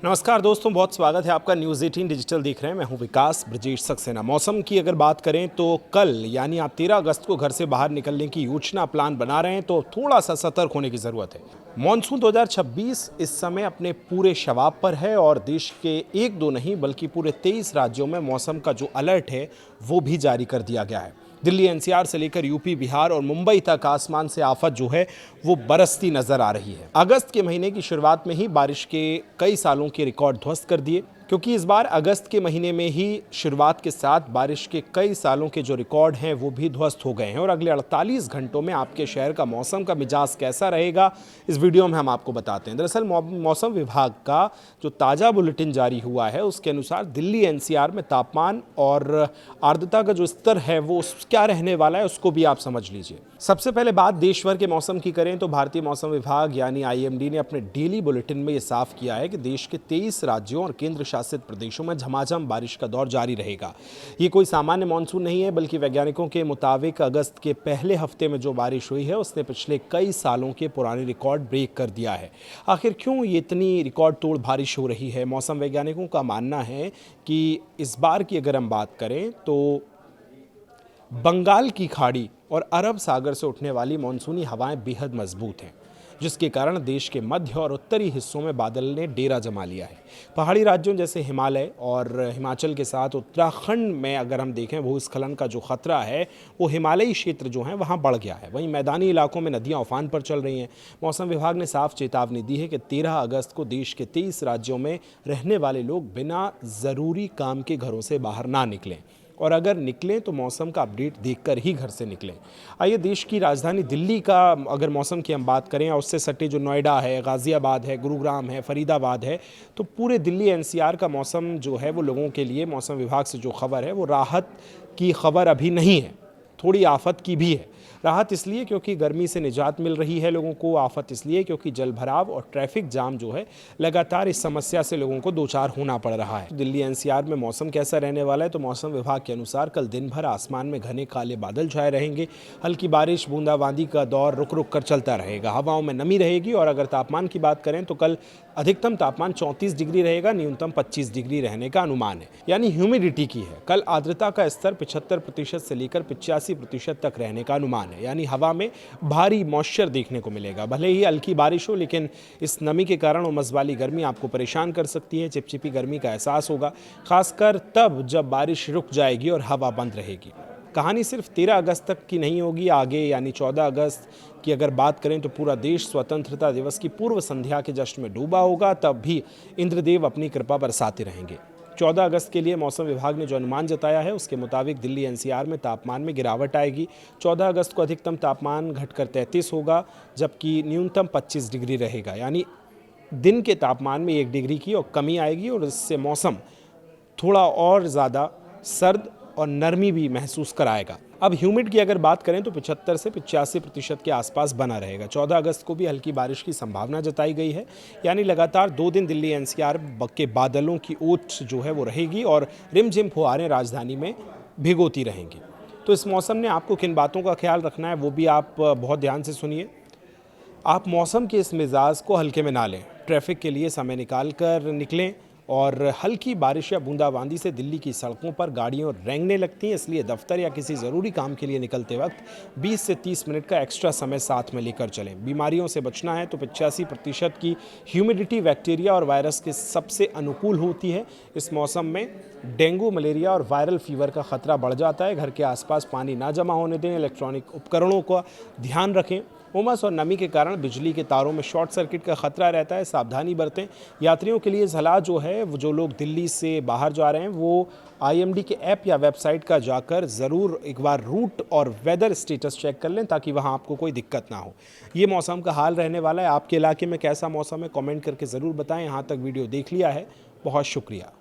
नमस्कार दोस्तों, बहुत स्वागत है आपका। न्यूज़ 18 डिजिटल देख रहे हैं। मैं हूं विकास ब्रजेश सक्सेना। मौसम की अगर बात करें तो कल यानी आप 13 अगस्त को घर से बाहर निकलने की योजना प्लान बना रहे हैं तो थोड़ा सा सतर्क होने की ज़रूरत है। मॉनसून 2026 इस समय अपने पूरे शबाब पर है और देश के एक दो नहीं बल्कि पूरे 23 राज्यों में मौसम का जो अलर्ट है वो भी जारी कर दिया गया है। दिल्ली एनसीआर से लेकर यूपी, बिहार और मुंबई तक आसमान से आफत जो है वो बरसती नजर आ रही है। अगस्त के महीने की शुरुआत में ही बारिश के कई सालों के रिकॉर्ड ध्वस्त कर दिए, क्योंकि इस बार अगस्त के महीने में ही शुरुआत के साथ बारिश के कई सालों के जो रिकॉर्ड हैं वो भी ध्वस्त हो गए हैं। और अगले 48 घंटों में आपके शहर का मौसम का मिजाज कैसा रहेगा, इस वीडियो में हम आपको बताते हैं। दरअसल मौसम विभाग का जो ताज़ा बुलेटिन जारी हुआ है उसके अनुसार दिल्ली एनसीआर में तापमान और आर्द्रता का जो स्तर है वो क्या रहने वाला है उसको भी आप समझ लीजिए। सबसे पहले बात देश भर के मौसम की करें तो भारतीय मौसम विभाग यानी आईएमडी ने अपने डेली बुलेटिन में ये साफ किया है कि देश के 23 राज्यों और केंद्र शासित प्रदेशों में झमाझम बारिश का दौर जारी रहेगा। ये कोई सामान्य मानसून नहीं है, बल्कि वैज्ञानिकों के मुताबिक अगस्त के पहले हफ्ते में जो बारिश हुई है उसने पिछले कई सालों के पुराने रिकॉर्ड ब्रेक कर दिया है। आखिर क्यों ये इतनी रिकॉर्ड तोड़ बारिश हो रही है? मौसम वैज्ञानिकों का मानना है कि इस बार की अगर हम बात करें तो बंगाल की खाड़ी और अरब सागर से उठने वाली मानसूनी हवाएं बेहद मजबूत हैं, जिसके कारण देश के मध्य और उत्तरी हिस्सों में बादल ने डेरा जमा लिया है। पहाड़ी राज्यों जैसे हिमालय और हिमाचल के साथ उत्तराखंड में अगर हम देखें भूस्खलन का जो खतरा है वो हिमालयी क्षेत्र जो हैं वहाँ बढ़ गया है। वहीं मैदानी इलाकों में नदियाँ उफान पर चल रही हैं। मौसम विभाग ने साफ चेतावनी दी है कि 13 अगस्त को देश के 23 राज्यों में रहने वाले लोग बिना ज़रूरी काम के घरों से बाहर ना निकलें, और अगर निकलें तो मौसम का अपडेट देखकर ही घर से निकलें। आइए देश की राजधानी दिल्ली का अगर मौसम की हम बात करें और उससे सटे जो नोएडा है, गाज़ियाबाद है, गुरुग्राम है, फरीदाबाद है, तो पूरे दिल्ली एनसीआर का मौसम जो है वो लोगों के लिए मौसम विभाग से जो खबर है वो राहत की खबर अभी नहीं है, थोड़ी आफत की भी है। राहत इसलिए क्योंकि गर्मी से निजात मिल रही है लोगों को, आफत इसलिए क्योंकि जलभराव और ट्रैफिक जाम जो है लगातार इस समस्या से लोगों को दो चार होना पड़ रहा है। दिल्ली एनसीआर में मौसम कैसा रहने वाला है तो मौसम विभाग के अनुसार कल दिन भर आसमान में घने काले बादल छाए रहेंगे। हल्की बारिश, बूंदाबांदी का दौर रुक रुक कर चलता रहेगा। हवाओं में नमी रहेगी और अगर तापमान की बात करें तो कल अधिकतम तापमान 34 डिग्री रहेगा, न्यूनतम 25 डिग्री रहने का अनुमान है। यानी ह्यूमिडिटी की है, कल आर्द्रता का स्तर 75% से लेकर 85% तक रहने का अनुमान है। यानी हवा में भारी मॉइस्चर देखने को मिलेगा। भले ही हल्की बारिश हो, लेकिन इस नमी के कारण उमस वाली गर्मी आपको परेशान कर सकती है। चिपचिपी गर्मी का एहसास होगा, खासकर तब जब बारिश रुक जाएगी और हवा बंद रहेगी। कहानी सिर्फ 13 अगस्त तक की नहीं होगी। आगे यानी 14 अगस्त की अगर बात करें तो पूरा देश स्वतंत्रता दिवस की पूर्व संध्या के जश्न में डूबा होगा, तब भी इंद्रदेव अपनी कृपा बरसाते रहेंगे। 14 अगस्त के लिए मौसम विभाग ने जो अनुमान जताया है उसके मुताबिक दिल्ली एनसीआर में तापमान में गिरावट आएगी। 14 अगस्त को अधिकतम तापमान घटकर 33 होगा, जबकि न्यूनतम 25 डिग्री रहेगा। यानी दिन के तापमान में 1 डिग्री की और कमी आएगी और इससे मौसम थोड़ा और ज़्यादा सर्द और नरमी भी महसूस कराएगा। अब ह्यूमिड की अगर बात करें तो 75 से 85% के आसपास बना रहेगा। 14 अगस्त को भी हल्की बारिश की संभावना जताई गई है। यानी लगातार 2 दिन दिल्ली एनसीआर के बादलों की ओट जो है वो रहेगी और रिमझिम फुहारें राजधानी में भिगोती रहेंगी। तो इस मौसम ने आपको किन बातों का ख्याल रखना है वो भी आप बहुत ध्यान से सुनिए। आप मौसम के इस मिजाज को हल्के में ना लें, ट्रैफिक के लिए समय निकाल कर निकलें। और हल्की बारिश या बूंदाबांदी से दिल्ली की सड़कों पर गाड़ियां रेंगने लगती हैं, इसलिए दफ्तर या किसी ज़रूरी काम के लिए निकलते वक्त 20 से 30 मिनट का एक्स्ट्रा समय साथ में लेकर चलें। बीमारियों से बचना है तो 85% की ह्यूमिडिटी बैक्टीरिया और वायरस के सबसे अनुकूल होती है। इस मौसम में डेंगू, मलेरिया और वायरल फीवर का खतरा बढ़ जाता है। घर के आसपास पानी ना जमा होने दें। इलेक्ट्रॉनिक उपकरणों का ध्यान रखें। उमस और नमी के कारण बिजली के तारों में शॉर्ट सर्किट का खतरा रहता है, सावधानी बरतें। यात्रियों के लिए सलाह जो है जो लोग दिल्ली से बाहर जा रहे हैं वो आईएमडी के ऐप या वेबसाइट का जाकर ज़रूर एक बार रूट और वेदर स्टेटस चेक कर लें ताकि वहां आपको कोई दिक्कत ना हो। ये मौसम का हाल रहने वाला है। आपके इलाके में कैसा मौसम है कमेंट करके ज़रूर बताएं। यहाँ तक वीडियो देख लिया है, बहुत शुक्रिया।